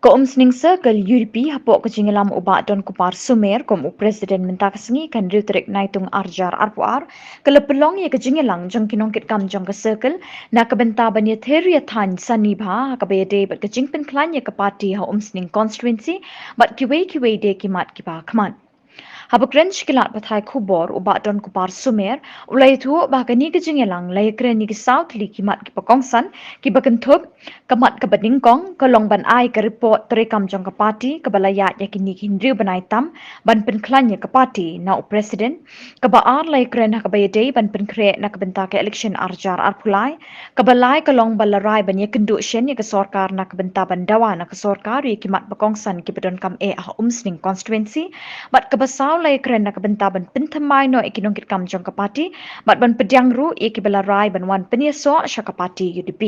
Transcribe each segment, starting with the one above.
Ko sningsa kal UDP hapok kejingelam uba don kupar sumer kom presiden minta kesengi kan rutrik naitung arjar arpuar kelepelong ye kejingelang jong kinongkit kam jong ke circle na kebenta banya theria than sanibha kabede bat kejing pen klan ye ke parti ha sning constituency bat kiwe de kimat kiba kman. Habukren kilat pathai kubor ubat don kupar sumer ulai tu bahkan ni kejingelang lai kren ni south li kimat ki pakongsan ki bakentup kamat ke beningkong kolong ban ai ke report terekam jong ke parti ke balaya yakini hindriu banai tam ban penklanya ke parti na presiden ke baar lai kren ha ke bayade ban penkre na ke benta ke election arjar arpulai ke balai kolong balarai ban ye kenduk shen ye ke sorkar na ke benta ban dawa na ke sorkar ye kimat pakongsan ki bedon kam ah sning constituency bat ke basau lai kren na ke benta ban penthamai no ikinongkit kam jong ke parti bat ban pediang ru ye ki balarai ban wan penyeso syaka parti UDP.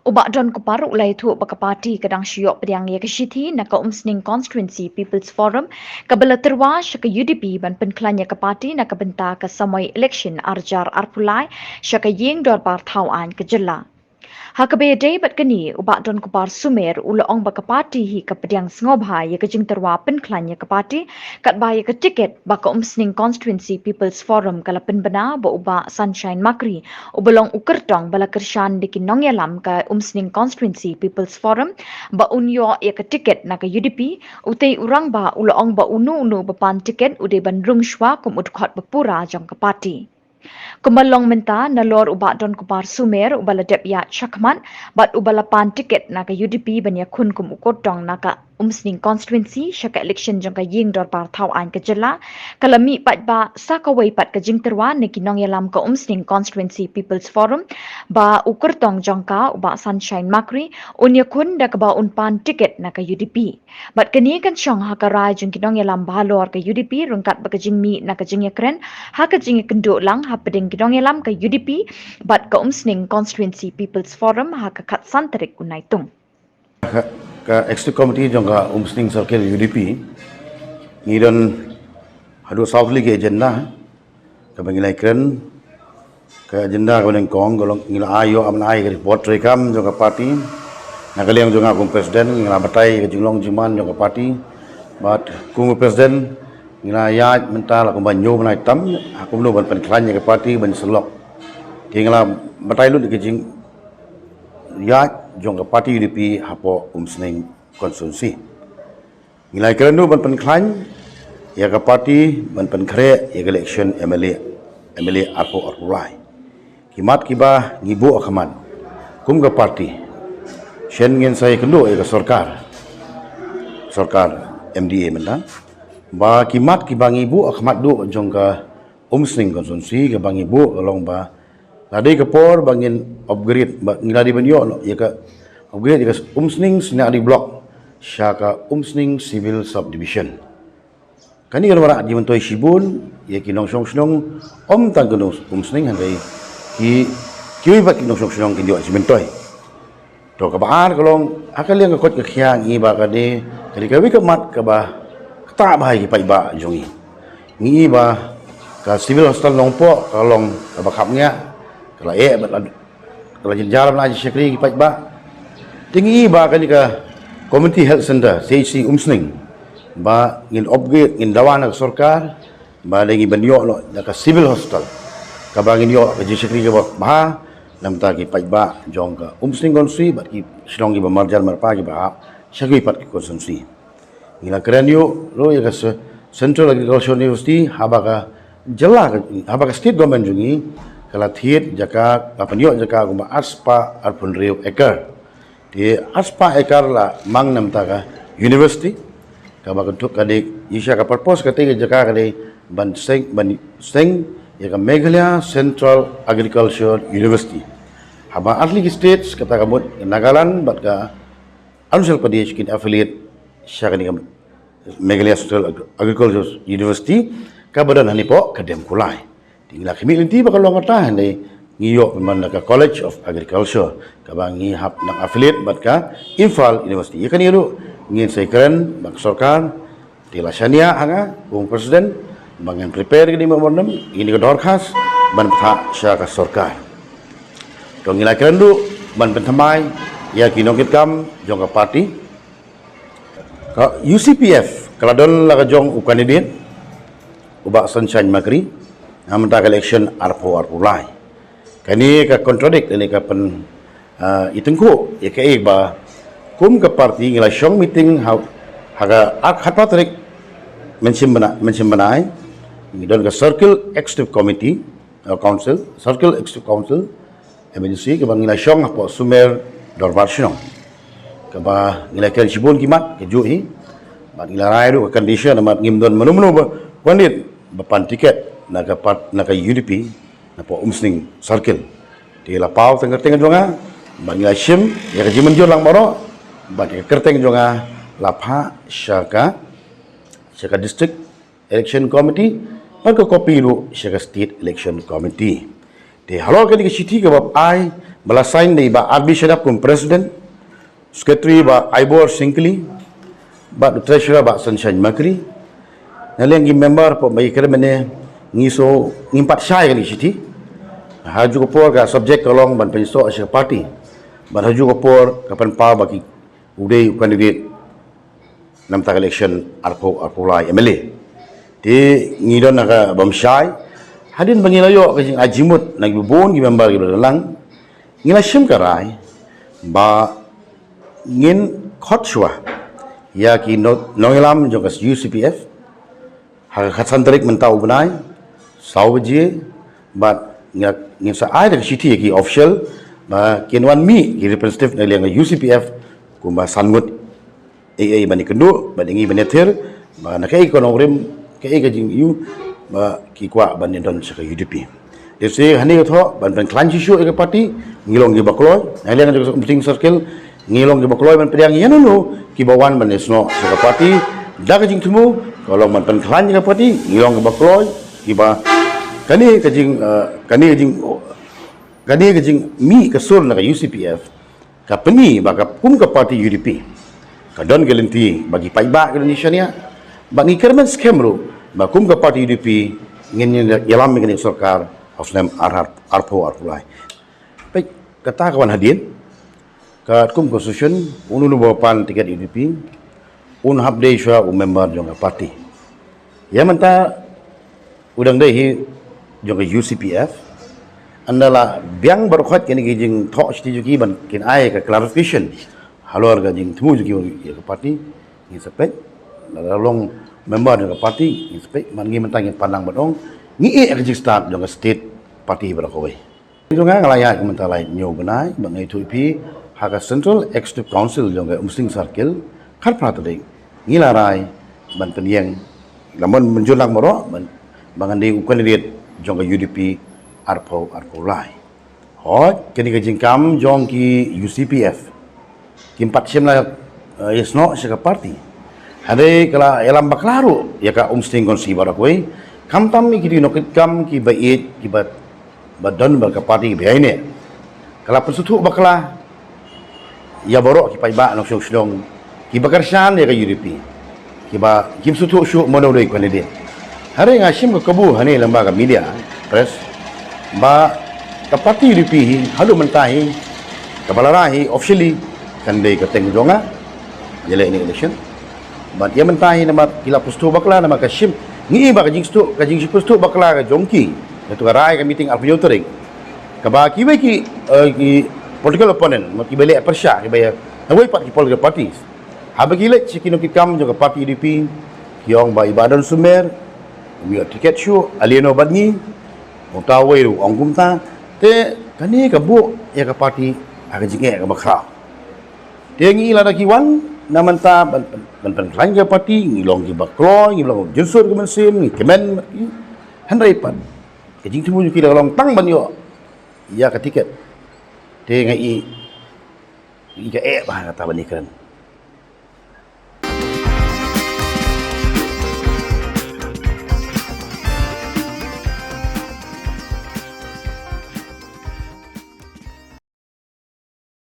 Ubak don kupar ulai tu baka parti kadang syok pediang ye kesyiti na ka sning constituency People's Forum kabela terwa syaka UDP ban penklanya ke parti na benta ke samoi election arjar arpulai syaka ying dor par tauan ke jela. Hakabe day bat kini ubak don kupar sumer ulaong baka parti hi ke pediang sngobha ye kejing terwa penklanya ke parti kat baya ke tiket baka sning constituency People's Forum kala penbena ba ubak Sunshine Makri ubelong ukertong bala kershan di kinong yalam ke sning constituency People's Forum ba unyo ye ke tiket na ke UDP utei urang ba ulaong ba unu bepan tiket ude bandrung shwa kum udkhot bepura jong ke parti. Kumalong menta na lor ubat don kupar sumer ubala depya chakman bat ubala pan tiket na ka UDP banya kun kum ukotong na ka sning constituency syaka election jong ka ying dor par thau an ka jela kalami pat ba sakawai pat ka jing terwa ne kinong yalam ka sning constituency People's Forum ba ukertong jong ka uba Sunshine Makri unya kun da ka ba un pan tiket na ka UDP bat kani kan syong hakarai jong kinong yalam balor ka UDP rungkat ba ka jing mi na ka jing yakren ha ka jing kenduk lang ha peding kinong yalam ka UDP bat ka sning constituency People's Forum ha ka kat santerik unaitung ka executive committee jong ka sning circle UDP ngiran hadu south league agenda ka bangilai kren ka agenda ka nang kong golong ngila ayo amna ai report rekam jong ka party nakaliang jong ka presiden ngila batai ka jinglong jiman jong ka party bat kung presiden ngila ya mental ka banyo banai tam aku no ban penklanya ka party ban selok ngila batai lu ke jing ya jong ka parti UDP hapo sning constituency ngilai keranu ban penklan ya ka parti ban penkre ya election MLA apo arulai kimat kiba ngibu akaman kum ka parti shen ngin sai kendo ya ka sarkar MDA menda ba kimat kiba ngibu akamat do jong ka sning constituency ka bangibu long ba ladai kapor bangin upgrade ngiladi banyo no ya ka upgrade ya ka sning sinari block syaka sning civil subdivision kani kan wara di mentoi sibun ya kinong song tang kenong sning handai ki bat kinong song kinyo si mentoi to ka baar kalong akal yang kot ka khyang i ba ka de kali ka wi ka mat ka ba ta ba ki pai ba jongi ngi ba ka civil hostel longpo kalong ka ba khapnya kalau kalau jalan aja sekali kipat ba tinggi ba kali ka community health center CHC sning ba ngin upgrade ngin dawana sarkar ba lagi banyo no ka civil hospital ka ba ngin yo ka sekali ka ba lam ta kipat ba jong ka sning konsi ba ki silong ki ba marjal marpa ki ba sekali pat ki konsi ngila keren yo lo ya ka Central Agricultural University haba ka jela haba ka state government jungi kalathit jaka kapanyo jaka kuma aspa arpun riu ekar di aspa ekar la mang nam ta ka university ka ba kentuk kadik isya ka purpose kate jaka kade ban seng ya ka Meghalaya Central Agricultural University haba atli states kata kamut Nagaland bat ka Arunachal Pradesh kin affiliate sya ka ni Meghalaya Central Agricultural University ka badan hanipo kadem kulai tinggal kami nanti bakal long kata ni ngiyo memang ka College of Agriculture kabang ngi hap nak affiliate bat ka Imphal University ya kan iru ngin sai keren bak sarkar tilasania anga bung presiden bangan prepare ni memorandum ini ka dorkas ban tha sya ka sarkar to ngila keren du ban pentamai ya kinongkit kam jong ka parti ka UCPF kaladon la ka jong u candidate ubak Sunshine Makri amta ka election arpo arpulai kani ka contradict ni ka pen itengko ya ka ba kum ka parti ngila syong meeting haga ak hatpatrik mensimbanai ngidon ka circle executive committee council circle executive council emergency ke bang ngila syong apo sumer dorbar syong ke ba ngila ken sibun kimat ke jui ba ngila rai do condition amat ngimdon menu-menu pandit bapan tiket naga UDP na po umsning circle di la pau tengah jonga ba ngila sim ya ke jimen lang maro ba ke kerteng jonga lapha syaka district election committee par ko kopi ru syaka state election committee di halo ke di city ke bab ai bala sign dei ba arbi shadap kum president secretary ba Aibor Singkli ba treasurer ba Sunshine Makri naleng gi member po mai kermene ngiso ngimpat syai ke di city haju ko por ka subject kolong ban penso asya party ban haju ko por kapan pa bagi udai candidate nam tak election arpulai MLA di ngidon naga bamsyai hadin bangilayo kasi ajimut nagbubon gi member gi dalang ngila sim karai ba ngin khotshwa ya ki nongilam jong kas UCPF ha khatsantarik mentau benai sauji ba ngin sa ai da city ki official ba kinwan mi ki representative na liang UCPF kumba sangut AA bani kendu bani bani ter ba nakai ko nongrim kai ka jing yu ba ki kwa bani don sa UDP dese hani tho ban ban klan sisu ke parti ngilong gi bakloy naliang jo meeting circle ngilong gi bakloy ban pedang yan no ki bawan ban esno sa parti da ka jing tumu kalau ban ban klan gi parti ngilong gi bakloy ki ba kani ka jing mi ka sur na UCPF ka peni ba ka kum ka parti UDP kadon gelenti bagi paiba ke Indonesia ni bagi kerman scam ru bakum ke parti UDP ngin yalam ngin sarkar hosnem arpo arpulai baik kata kawan hadir ka kum constitution unu bapan tiket UDP un habde sya member jong parti ya menta udang dei jong UCPF andala biang berkhat kini gijing thok stijuki ban kin ai ka clarification halor ga jing temu juki ke parti ni sepek lalong member ke parti ni sepek man ngi mentang pandang badong ni ke start jong state parti berakoi jonga ngalaya mentang lai nyu benai bangai tuipi ha central executive council jong umsing circle khat prat dei ngi larai ban peniang lamon menjulang moro bangan di candidate jong UDP arpulai hot kini ke jingkam jong ki UCPF kimpat semla yesno seka parti hade kala elam baklaru ya ka umsting konsi barakoi kam tam mi kidi nokit kam ki bait ki badon bar ka parti behaine kala persutu bakla ya borok ki paiba nok syong ki bakarsan ya ka UDP ki ba kim sutu syu mono dei candidate hare ngasim ka kabu hane lembaga media press ba ka parti UDP halu mentahi kabalarahi officially kandai ka teng jonga jele ini election bat ya mentahi nama kila pustu bakla nama kasim ngi ba kajing pustu bakla ka jongki itu rai ka meeting arpio tering ka ba ki political opponent mati bele persya ki ba nawai pat ki political parties habe ki le cikino ki kam jo ka parti UDP kiong ba ibadan sumer mi tiket show alieno badni utawai ru ongkumta te kani ka bu ya ka parti aga jinge ka bakra dia ngi lada kiwan namanta ban klanja parti ngilong gi baklo ngilong junsur ke mesin ngi kemen handai pan ke jing timu ki long tang ban yo ya ka tiket te ngai i ka ba kata ban ikran